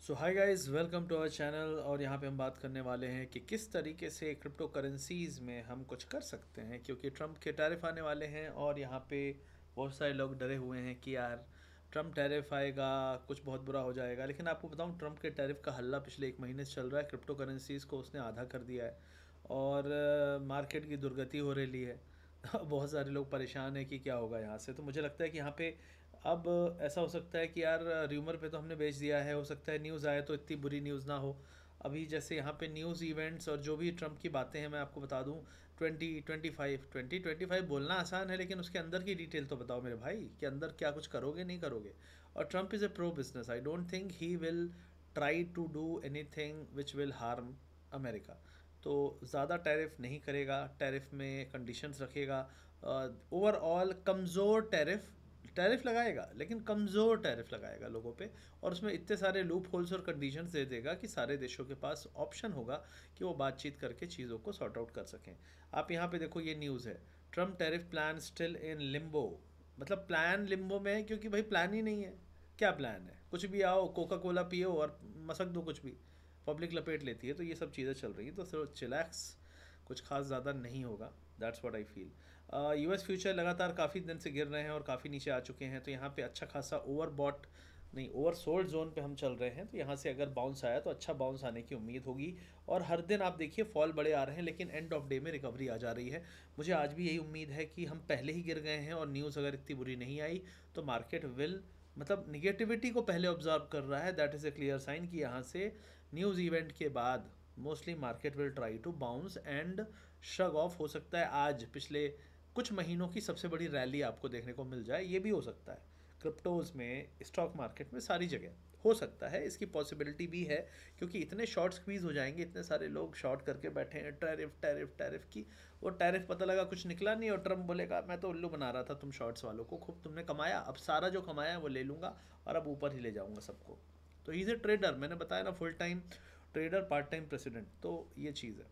So hi guys, welcome to our channel. और यहाँ पे हम बात करने वाले हैं कि किस तरीके से क्रिप्टो करेंसीज में हम कुछ कर सकते हैं, क्योंकि ट्रम्प के टैरिफ आने वाले हैं और यहाँ पे बहुत सारे लोग डरे हुए हैं कि यार ट्रम्प टैरिफ आएगा, कुछ बहुत बुरा हो जाएगा। लेकिन आपको बताऊँ, ट्रम्प के टैरिफ का हल्ला पिछले एक महीने से चल रहा है। क्रिप्टो करेंसीज को उसने आधा कर दिया है और मार्केट की दुर्गति हो रही है। बहुत सारे लोग परेशान हैं कि क्या होगा यहाँ से। तो मुझे लगता है कि यहाँ पे अब ऐसा हो सकता है कि यार र्यूमर पे तो हमने बेच दिया है, हो सकता है न्यूज़ आए तो इतनी बुरी न्यूज़ ना हो। अभी जैसे यहाँ पे न्यूज़ इवेंट्स और जो भी ट्रम्प की बातें हैं मैं आपको बता दूँ। 2025 बोलना आसान है, लेकिन उसके अंदर की डिटेल तो बताओ मेरे भाई कि अंदर क्या कुछ करोगे नहीं करोगे। और Trump is a pro business, I don't think he will try to do anything which will harm America. तो ज़्यादा टैरिफ नहीं करेगा, टैरिफ में कंडीशंस रखेगा। ओवरऑल कमज़ोर टैरिफ टैरिफ लगाएगा, लेकिन कमज़ोर टैरिफ लगाएगा लोगों पे। और उसमें इतने सारे लूप होल्स और कंडीशंस दे देगा कि सारे देशों के पास ऑप्शन होगा कि वो बातचीत करके चीज़ों को सॉर्ट आउट कर सकें। आप यहाँ पे देखो, ये न्यूज़ है, Trump tariff plan still in Limbo. मतलब प्लान लिम्बो में है, क्योंकि भाई प्लान ही नहीं है। क्या प्लान है? कुछ भी आओ, कोका कोला पियो और मसक दो कुछ भी, पब्लिक लपेट लेती है। तो ये सब चीज़ें चल रही हैं, तो चिलैक्स, कुछ खास ज़्यादा नहीं होगा। That's what I feel. US future लगातार काफ़ी दिन से गिर रहे हैं और काफ़ी नीचे आ चुके हैं। तो यहाँ पे अच्छा खासा ओवरबॉट नहीं, ओवर सोल्ड जोन पे हम चल रहे हैं। तो यहाँ से अगर बाउंस आया तो अच्छा बाउंस आने की उम्मीद होगी। और हर दिन आप देखिए फॉल बड़े आ रहे हैं, लेकिन एंड ऑफ डे में रिकवरी आ जा रही है। मुझे आज भी यही उम्मीद है कि हम पहले ही गिर गए हैं और न्यूज़ अगर इतनी बुरी नहीं आई तो मार्केट विल, मतलब निगेटिविटी को पहले ऑब्जर्व कर रहा है। That is a clear sign कि यहाँ से न्यूज़ इवेंट के बाद mostly market will try to bounce and shrug off. हो सकता है आज पिछले कुछ महीनों की सबसे बड़ी रैली आपको देखने को मिल जाए, ये भी हो सकता है। क्रिप्टोज़ में, स्टॉक मार्केट में, सारी जगह हो सकता है, इसकी पॉसिबिलिटी भी है। क्योंकि इतने शॉर्ट स्क्वीज हो जाएंगे, इतने सारे लोग शॉर्ट करके बैठे हैं टैरिफ टैरिफ टैरिफ की। वो टैरिफ पता लगा कुछ निकला नहीं और ट्रम्प बोलेगा मैं तो उल्लू बना रहा था तुम शॉर्ट्स वालों को, खूब तुमने कमाया, अब सारा जो कमाया है वो ले लूँगा और अब ऊपर ही ले जाऊँगा सबको। तो इज़ ए ट्रेडर, मैंने बताया ना, full time trader, part time president. तो ये चीज़ है।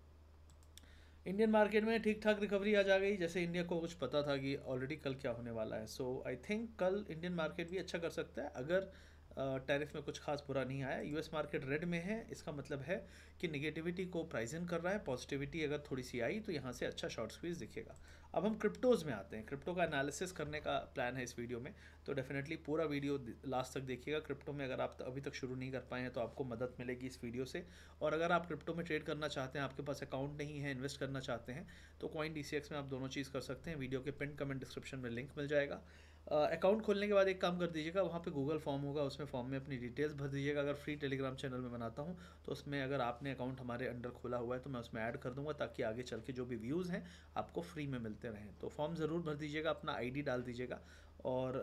इंडियन मार्केट में ठीक ठाक रिकवरी आज आ गई, जैसे इंडिया को कुछ पता था कि ऑलरेडी कल क्या होने वाला है। सो आई थिंक कल इंडियन मार्केट भी अच्छा कर सकता है अगर टैरिफ में कुछ खास बुरा नहीं आया। यूएस मार्केट रेड में है, इसका मतलब है कि निगेटिविटी को प्राइस इन कर रहा है। पॉजिटिविटी अगर थोड़ी सी आई तो यहाँ से अच्छा शॉर्ट स्क्वीज दिखेगा। अब हम क्रिप्टोज़ में आते हैं। क्रिप्टो का एनालिसिस करने का प्लान है इस वीडियो में, तो डेफिनेटली पूरा वीडियो लास्ट तक देखिएगा। क्रिप्टो में अगर आप अभी तक शुरू नहीं कर पाए हैं तो आपको मदद मिलेगी इस वीडियो से। और अगर आप क्रिप्टो में ट्रेड करना चाहते हैं, आपके पास अकाउंट नहीं है, इन्वेस्ट करना चाहते हैं, तो कॉइन डीसीएक्स में आप दोनों चीज़ कर सकते हैं। वीडियो के पिन कमेंट डिस्क्रिप्शन में लिंक मिल जाएगा। अकाउंट खोलने के बाद एक काम कर दीजिएगा, वहाँ पे गूगल फॉर्म होगा, उसमें फॉर्म में अपनी डिटेल्स भर दीजिएगा। अगर फ्री टेलीग्राम चैनल में बनाता हूँ तो उसमें अगर आपने अकाउंट हमारे अंडर खोला हुआ है तो मैं उसमें ऐड कर दूंगा, ताकि आगे चल के जो भी व्यूज़ हैं आपको फ्री में मिलते रहें। तो फॉर्म ज़रूर भर दीजिएगा, अपना आईडी डाल दीजिएगा और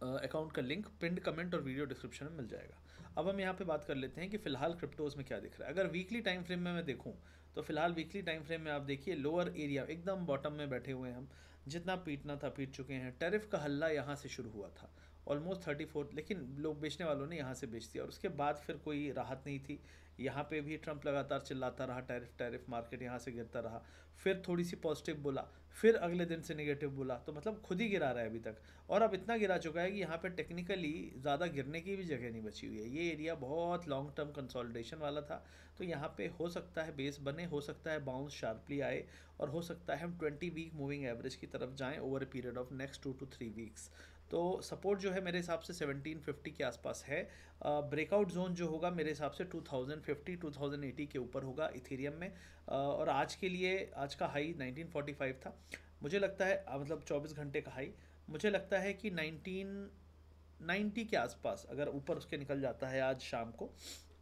अकाउंट का लिंक पिंड कमेंट और वीडियो डिस्क्रिप्शन में मिल जाएगा। अब हम यहाँ पे बात कर लेते हैं कि फ़िलहाल क्रिप्टोज़ में क्या दिख रहा है। अगर वीकली टाइम फ्रेम में मैं देखूँ तो फिलहाल वीकली टाइम फ्रेम में आप देखिए लोअर एरिया एकदम बॉटम में बैठे हुए हैं हम। जितना पीटना था पीट चुके हैं। टैरिफ का हल्ला यहाँ से शुरू हुआ था ऑलमोस्ट 34, लेकिन लोग बेचने वालों ने यहाँ से बेच दिया और उसके बाद फिर कोई राहत नहीं थी। यहाँ पे भी ट्रम्प लगातार चिल्लाता रहा टैरिफ टैरिफ, मार्केट यहाँ से गिरता रहा। फिर थोड़ी सी पॉजिटिव बोला, फिर अगले दिन से नेगेटिव बोला, तो मतलब खुद ही गिरा रहा है अभी तक। और अब इतना गिरा चुका है कि यहाँ पे टेक्निकली ज़्यादा गिरने की भी जगह नहीं बची हुई है। ये एरिया बहुत लॉन्ग टर्म कंसोलिडेशन वाला था, तो यहाँ पे हो सकता है बेस बने, हो सकता है बाउंस शार्पली आए और हो सकता है हम 20 वीक मूविंग एवरेज की तरफ जाएं over a period of next 2 to 3 weeks. तो सपोर्ट जो है मेरे हिसाब से 1750 के आसपास है। ब्रेकआउट जोन जो होगा मेरे हिसाब से 2050 2080 के ऊपर होगा इथेरियम में। और आज के लिए आज का हाई 1945 था। मुझे लगता है मतलब 24 घंटे का हाई, मुझे लगता है कि 1990 के आसपास अगर ऊपर उसके निकल जाता है आज शाम को,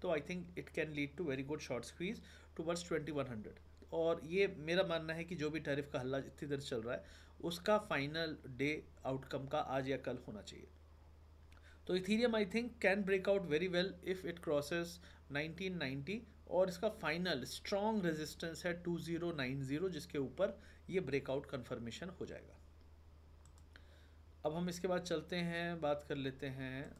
तो I think it can lead to very good short squeeze towards 2100। और ये मेरा मानना है कि जो भी टैरिफ का हल्ला इतनी देर चल रहा है उसका फाइनल डे आउटकम का आज या कल होना चाहिए। तो Ethereum I think can break out very well if it crosses 1990 और इसका फाइनल स्ट्रॉन्ग रेजिस्टेंस है 2090, जिसके ऊपर ये ब्रेकआउट कन्फर्मेशन हो जाएगा। अब हम इसके बाद चलते हैं, बात कर लेते हैं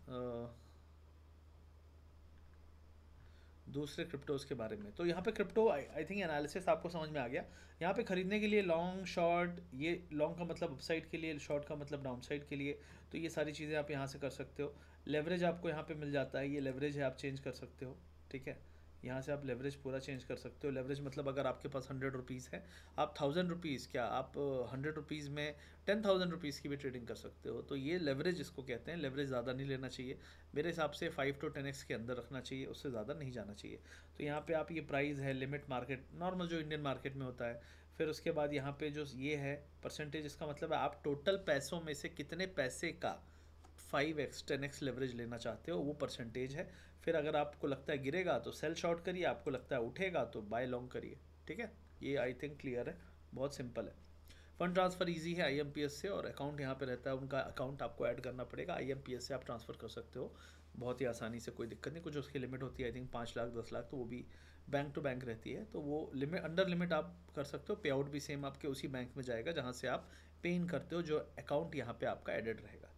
दूसरे क्रिप्टोज़ के बारे में। तो यहाँ पे क्रिप्टो आई थिंक एनालिसिस आपको समझ में आ गया। यहाँ पे ख़रीदने के लिए लॉन्ग शॉर्ट, ये लॉन्ग का मतलब अपसाइड के लिए, शॉर्ट का मतलब डाउन साइड के लिए, तो ये सारी चीज़ें आप यहाँ से कर सकते हो। लेवरेज आपको यहाँ पे मिल जाता है, ये लेवरेज है, आप चेंज कर सकते हो, ठीक है। यहाँ से आप लेवरेज पूरा चेंज कर सकते हो। लेवरेज मतलब अगर आपके पास 100 रुपीज़ है, आप 1000 रुपीज़ क्या, आप 100 रुपीज़ में 10,000 रुपीज़ की भी ट्रेडिंग कर सकते हो। तो ये लेवरेज इसको कहते हैं। लेवरेज ज़्यादा नहीं लेना चाहिए मेरे हिसाब से, 5 to 10x के अंदर रखना चाहिए, उससे ज़्यादा नहीं जाना चाहिए। तो यहाँ पे आप ये प्राइस है, लिमिट मार्केट नॉर्मल जो इंडियन मार्केट में होता है। फिर उसके बाद यहाँ पे जो ये है परसेंटेज, इसका मतलब है आप टोटल पैसों में से कितने पैसे का 5x 10x लेवरेज लेना चाहते हो, वो परसेंटेज है। फिर अगर आपको लगता है गिरेगा तो सेल शॉर्ट करिए, आपको लगता है उठेगा तो बाय लॉन्ग करिए, ठीक है। ये आई थिंक क्लियर है, बहुत सिंपल है। फंड ट्रांसफ़र इजी है आईएमपीएस से, और अकाउंट यहाँ पे रहता है, उनका अकाउंट आपको ऐड करना पड़ेगा। आईएमपीएस से आप ट्रांसफ़र कर सकते हो बहुत ही आसानी से, कोई दिक्कत नहीं। कुछ उसकी लिमिट होती है आई थिंक 5 लाख 10 लाख, तो वो भी बैंक टू बैंक रहती है, तो वो लिमिट अंडर लिमिट आप कर सकते हो। पे आउट भी सेम आपके उसी बैंक में जाएगा जहाँ से आप पे इन करते हो, जो अकाउंट यहाँ पे आपका एडेड रहेगा।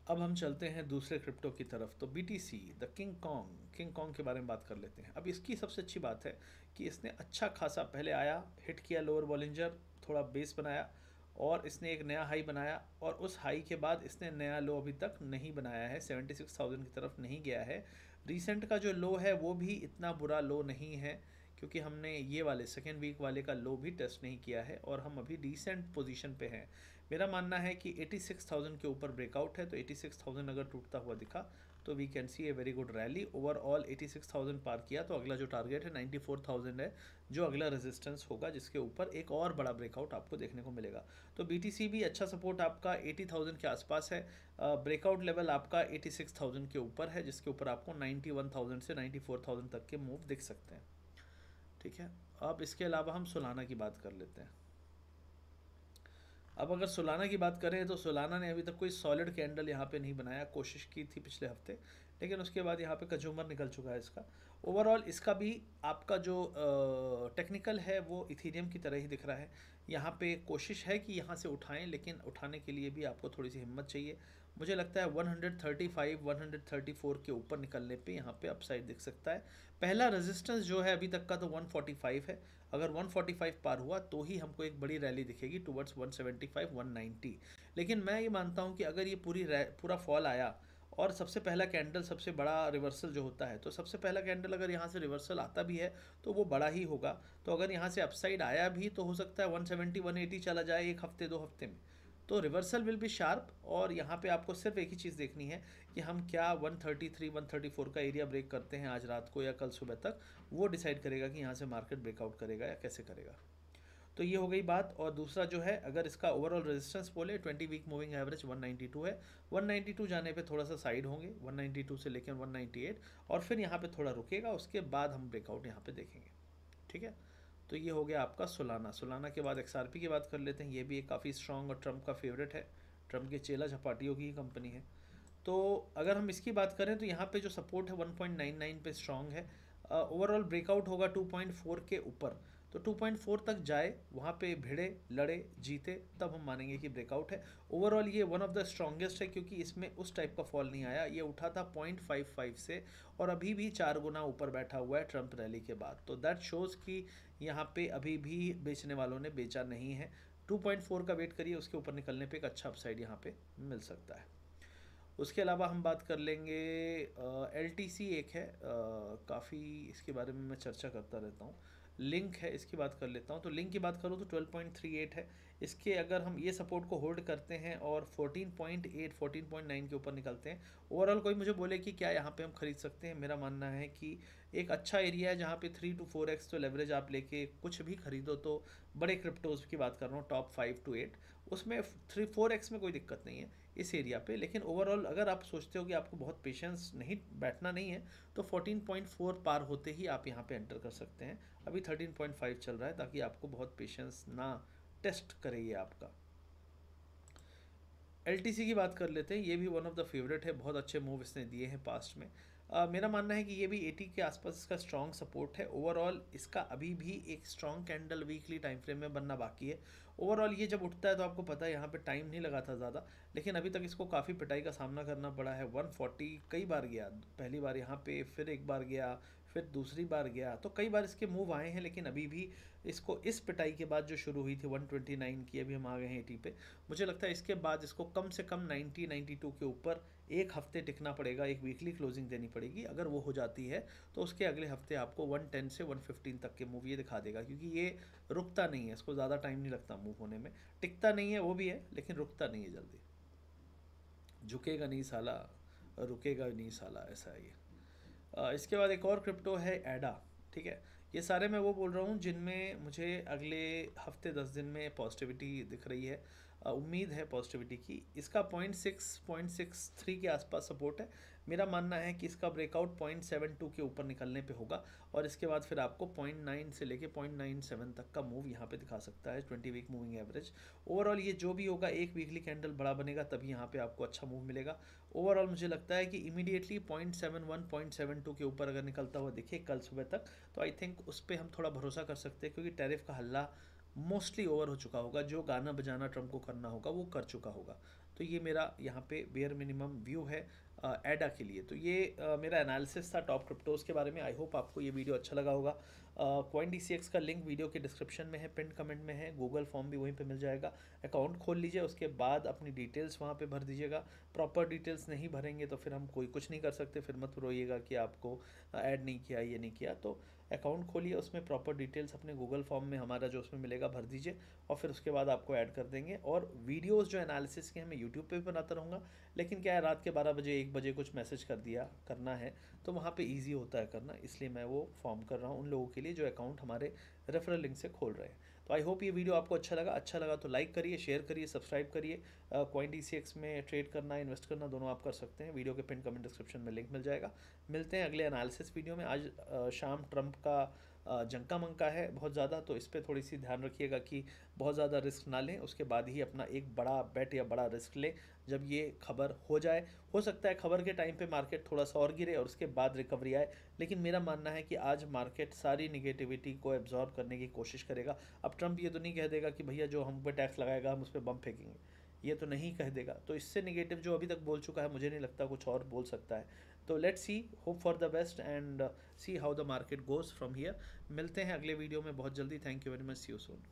अब हम चलते हैं दूसरे क्रिप्टो की तरफ। तो BTC द किंग कॉन्ग के बारे में बात कर लेते हैं। अब इसकी सबसे अच्छी बात है कि इसने अच्छा खासा पहले आया, हिट किया लोअर बॉलिंजर, थोड़ा बेस बनाया, और इसने एक नया हाई बनाया, और उस हाई के बाद इसने नया लो अभी तक नहीं बनाया है, 76,000 की तरफ नहीं गया है। रिसेंट का जो लो है वो भी इतना बुरा लो नहीं है, क्योंकि हमने ये वाले सेकेंड वीक वाले का लो भी टेस्ट नहीं किया है, और हम अभी डिसेंट पोजीशन पे हैं। मेरा मानना है कि 86,000 के ऊपर ब्रेकआउट है, तो 86,000 अगर टूटता हुआ दिखा तो we can see a very good rally. Overall 86,000 पार किया तो अगला जो टारगेट है 94,000 है, जो अगला रेजिस्टेंस होगा, जिसके ऊपर एक और बड़ा ब्रेकआउट आपको देखने को मिलेगा। तो BTC भी अच्छा सपोर्ट आपका 80,000 के आसपास है। ब्रेकआउट लेवल आपका 86,000 के ऊपर है, जिसके ऊपर आपको 91,000 से 94,000 तक के मूव दिख सकते हैं, ठीक है। अब इसके अलावा हम सोलाना की बात कर लेते हैं। अब अगर सोलाना की बात करें तो सोलाना ने अभी तक कोई सॉलिड कैंडल यहाँ पे नहीं बनाया, कोशिश की थी पिछले हफ्ते, लेकिन उसके बाद यहाँ पे कंज्यूमर निकल चुका है इसका। ओवरऑल इसका भी आपका जो टेक्निकल है वो इथीरियम की तरह ही दिख रहा है। यहाँ पे कोशिश है कि यहाँ से उठाएं, लेकिन उठाने के लिए भी आपको थोड़ी सी हिम्मत चाहिए। मुझे लगता है 135 134 के ऊपर निकलने पे यहाँ पे अपसाइड दिख सकता है। पहला रेजिस्टेंस जो है अभी तक का तो 145 है, अगर 145 पार हुआ तो ही हमको एक बड़ी रैली दिखेगी टुवर्ड्स 175 190। लेकिन मैं ये मानता हूँ कि अगर ये पूरा फॉल आया और सबसे पहला कैंडल सबसे बड़ा रिवर्सल जो होता है, तो सबसे पहला कैंडल अगर यहाँ से रिवर्सल आता भी है तो वो बड़ा ही होगा। तो अगर यहाँ से अपसाइड आया भी तो हो सकता है 170 180 चला जाए एक हफ्ते 2 हफ्ते में। तो रिवर्सल विल बी शार्प, और यहाँ पे आपको सिर्फ एक ही चीज़ देखनी है कि हम क्या 133 134 का एरिया ब्रेक करते हैं आज रात को या कल सुबह तक। वो डिसाइड करेगा कि यहाँ से मार्केट ब्रेकआउट करेगा या कैसे करेगा। तो ये हो गई बात। और दूसरा जो है, अगर इसका ओवरऑल रेजिस्टेंस बोले 20 वीक मूविंग एवरेज 192 है। 192 जाने पे थोड़ा सा साइड होंगे, 192 से लेकर 198, और फिर यहाँ पे थोड़ा रुकेगा, उसके बाद हम ब्रेकआउट यहाँ पे देखेंगे, ठीक है। तो ये हो गया आपका सोलाना के बाद XRP की बात कर लेते हैं। ये भी एक काफ़ी स्ट्रॉन्ग और ट्रम्प का फेवरेट है, ट्रम्प के चेला झपाटियों की ही कंपनी है। तो अगर हम इसकी बात करें तो यहाँ पे जो सपोर्ट है 1.99 पे स्ट्रॉन्ग है। ओवरऑल ब्रेकआउट होगा 2.4 के ऊपर, तो 2.4 तक जाए, वहाँ पे भिड़े लड़े जीते, तब हम मानेंगे कि ब्रेकआउट है। ओवरऑल ये वन ऑफ द स्ट्रॉन्गेस्ट है, क्योंकि इसमें उस टाइप का फॉल नहीं आया। ये उठा था 0.55 से, और अभी भी 4 गुना ऊपर बैठा हुआ है ट्रम्प रैली के बाद। तो दैट शोज़ कि यहाँ पे अभी भी बेचने वालों ने बेचा नहीं है। 2.4 का वेट करिए, उसके ऊपर निकलने पे एक अच्छा अपसाइड यहाँ पे मिल सकता है। उसके अलावा हम बात कर लेंगे LTC एक है, काफ़ी इसके बारे में मैं चर्चा करता रहता हूँ। लिंक है, इसकी बात कर लेता हूँ। तो लिंक की बात करूँ तो 12.38 है इसके, अगर हम ये सपोर्ट को होल्ड करते हैं और 14.8 14.9 के ऊपर निकलते हैं, ओवरऑल कोई मुझे बोले कि क्या यहाँ पे हम खरीद सकते हैं, मेरा मानना है कि एक अच्छा एरिया है जहाँ पे 3 to 4x तो लेवरेज आप लेके कुछ भी खरीदो। तो बड़े क्रिप्टोज की बात कर रहा हूँ, टॉप 5 to 8, उसमें 3-4x में कोई दिक्कत नहीं है इस एरिया पे। लेकिन ओवरऑल अगर आप सोचते हो कि आपको बहुत पेशेंस नहीं बैठना नहीं है, तो 14.4 पार होते ही आप यहाँ पे एंटर कर सकते हैं। अभी 13.5 चल रहा है, ताकि आपको बहुत पेशेंस ना टेस्ट करे ये आपका। LTC की बात कर लेते हैं। ये भी वन ऑफ द फेवरेट है, बहुत अच्छे मूव इसने दिए हैं पास्ट में। मेरा मानना है कि ये भी 80 के आसपास इसका स्ट्रॉन्ग सपोर्ट है। ओवरऑल इसका अभी भी एक strong candle weekly time frame में बनना बाकी है। ओवरऑल ये जब उठता है तो आपको पता है यहाँ पे टाइम नहीं लगा था ज़्यादा, लेकिन अभी तक इसको काफ़ी पिटाई का सामना करना पड़ा है। 140 कई बार गया, पहली बार यहाँ पे, फिर एक बार गया, फिर दूसरी बार गया, तो कई बार इसके मूव आए हैं, लेकिन अभी भी इसको इस पिटाई के बाद जो शुरू हुई थी 129 की, अभी हम आ गए हैं 80 पे। मुझे लगता है इसके बाद इसको कम से कम 90 92 के ऊपर एक हफ्ते टिकना पड़ेगा, एक वीकली क्लोजिंग देनी पड़ेगी। अगर वो हो जाती है तो उसके अगले हफ्ते आपको 110 से 115 तक के मूव ये दिखा देगा, क्योंकि ये रुकता नहीं है, इसको ज़्यादा टाइम नहीं लगता मूव होने में। टिकता नहीं है वो भी है, लेकिन रुकता नहीं है जल्दी। झुकेगा नहीं साला, रुकेगा नहीं साला, ऐसा है ये। इसके बाद एक और क्रिप्टो है एडा। ठीक है, ये सारे मैं वो बोल रहा हूँ जिनमें मुझे अगले हफ्ते 10 दिन में पॉजिटिविटी दिख रही है, उम्मीद है पॉजिटिविटी की। इसका 0.63 के आसपास सपोर्ट है। मेरा मानना है कि इसका ब्रेकआउट 0.72 के ऊपर निकलने पे होगा, और इसके बाद फिर आपको 0.9 से लेके 0.97 तक का मूव यहाँ पे दिखा सकता है 20 वीक मूविंग एवरेज। ओवरऑल ये जो भी होगा, एक वीकली कैंडल बड़ा बनेगा तभी यहाँ पे आपको अच्छा मूव मिलेगा। ओवरऑल मुझे लगता है कि इमीडिएटली 0.71 0.72 के ऊपर अगर निकलता हुआ दिखे कल सुबह तक, तो आई थिंक उस पर हम थोड़ा भरोसा कर सकते हैं, क्योंकि टैरिफ का हल्ला मोस्टली ओवर हो चुका होगा। जो गाना बजाना ट्रम्प को करना होगा वो कर चुका होगा। तो ये मेरा यहाँ पे बेयर मिनिमम व्यू है एडा के लिए। तो ये मेरा एनालिसिस था टॉप क्रिप्टोज़ के बारे में। आई होप आपको ये वीडियो अच्छा लगा होगा। कॉइन DCX का लिंक वीडियो के डिस्क्रिप्शन में है, पिन कमेंट में है, गूगल फॉर्म भी वहीं पे मिल जाएगा। अकाउंट खोल लीजिए, उसके बाद अपनी डिटेल्स वहाँ पे भर दीजिएगा। प्रॉपर डिटेल्स नहीं भरेंगे तो फिर हम कोई कुछ नहीं कर सकते, फिर मत रोइएगा कि आपको ऐड नहीं किया, ये नहीं किया। तो अकाउंट खोलिए, उसमें प्रॉपर डिटेल्स अपने गूगल फॉर्म में हमारा जो उसमें मिलेगा भर दीजिए, और फिर उसके बाद आपको ऐड कर देंगे। और वीडियोस जो एनालिसिस के हैं मैं यूट्यूब पे भी बनाता रहूँगा, लेकिन क्या है, रात के 12 बजे 1 बजे कुछ मैसेज कर दिया करना है तो वहाँ पे इजी होता है करना, इसलिए मैं वो फॉर्म कर रहा हूँ उन लोगों के लिए जो अकाउंट हमारे रेफरल लिंक से खोल रहे हैं। तो आई होप ये वीडियो आपको अच्छा लगा तो लाइक करिए, शेयर करिए, सब्सक्राइब करिए। कॉइन DCX में ट्रेड करना, इन्वेस्ट करना, दोनों आप कर सकते हैं। वीडियो के पिन कमेंट डिस्क्रिप्शन में लिंक मिल जाएगा। मिलते हैं अगले एनालिसिस वीडियो में। आज शाम ट्रंप का जंका मंका है बहुत ज़्यादा, तो इस पर थोड़ी सी ध्यान रखिएगा कि बहुत ज़्यादा रिस्क ना लें, उसके बाद ही अपना एक बड़ा बेट या बड़ा रिस्क लें जब ये खबर हो जाए। हो सकता है खबर के टाइम पे मार्केट थोड़ा सा और गिरे और उसके बाद रिकवरी आए, लेकिन मेरा मानना है कि आज मार्केट सारी निगेटिविटी को एब्जॉर्ब करने की कोशिश करेगा। अब ट्रंप ये तो नहीं कह देगा कि भैया जो हम पे टैक्स लगाएगा हम उस पर बम फेंकेंगे, ये तो नहीं कह देगा। तो इससे निगेटिव जो अभी तक बोल चुका है, मुझे नहीं लगता कुछ और बोल सकता है। तो let's see, hope for the best and see how the market goes from here. मिलते हैं अगले वीडियो में बहुत जल्दी। Thank you very much, see you soon.